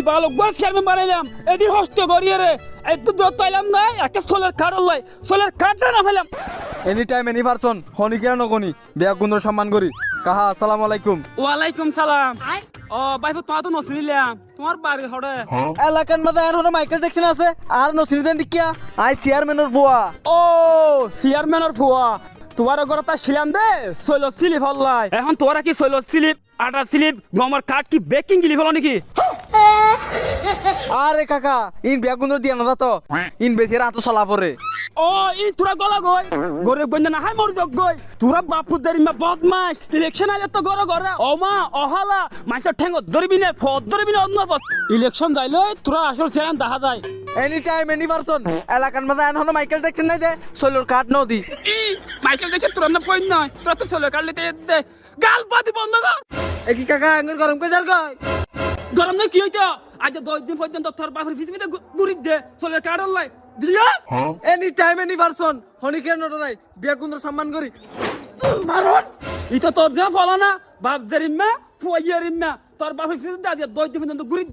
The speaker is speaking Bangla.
বালক বল চেয়ারম্যান বানাইলাম এদিন হস্ত করিয়ে রে একটু দূর তাইলাম না একটা সোলার কার্ড লাই সোলার কার্ডটা না ফেলাম এনি টাইম এনি পারসন হনি কেন নগনি বিয়া কুন্দর সম্মান করি কাহা আসসালামু আলাইকুম। ওয়ালাইকুম সালাম। ও বাইফু তোমার তো নসিলাম তোমার বাড়ি হড়ে এলাকার মধ্যে এখন মাইকেল জ্যাকসন আছে আর নসিরুদ্দিন দিকিয়া আই চেয়ারম্যানের বুয়া। ও চেয়ারম্যানের ফুয়া তোমার ঘরে তা ছিলাম দে সৈল স্লিপ হল্লাই এখন তোরা কি সৈল স্লিপ আটা স্লিপ গমর কার্ড কি বেকিং গিলি হলো নাকি আরে কাকা ইন বিয়া কুন্দর দিয়া না তো ইন বেশি রাত চলা পরে। ও ই তোরা গলা গই গরিব বন্ধু না হাই মর দক গই তোরা বাপুদের মা বদমাস ইলেকশন আইলে তো গড় গড় ও মা অহালা মাইসা ঠেঙ্গ ধরবি না ফদ ধরবি না অন্য পথ ইলেকশন যাইলে তোরা আসল চেয়ারম্যান দেখা যায় এনি টাইম এনি পারসন এলাকার মধ্যে এখন মাইকেল জ্যাকসন নাই দে সোলোর কার্ড ন দি ই মাইকেল দেখে তোরা না ফোন নয় তোরা তো চলে কাটলে দে গাল পাতি বন্ধ কর এ কি কাকা আঙ্গুর গরম কে যার গয় গরম না কি হইতো আজ 10 দিন পর্যন্ত তোর বাপের পৃথিবীতে ঘুরি দে চলে কাট লাই দিলিয়াস এনি টাইম এনি পারসন হনি কেন নাই বিয়া কুন্দর সম্মান করি মারণ ইতো তোর যা ফলা না বাপ জারিম্মা ফুয়াইয়ারিম্মা তোর বাপের পৃথিবীতে আজ 10 দিন পর্যন্ত ঘুরি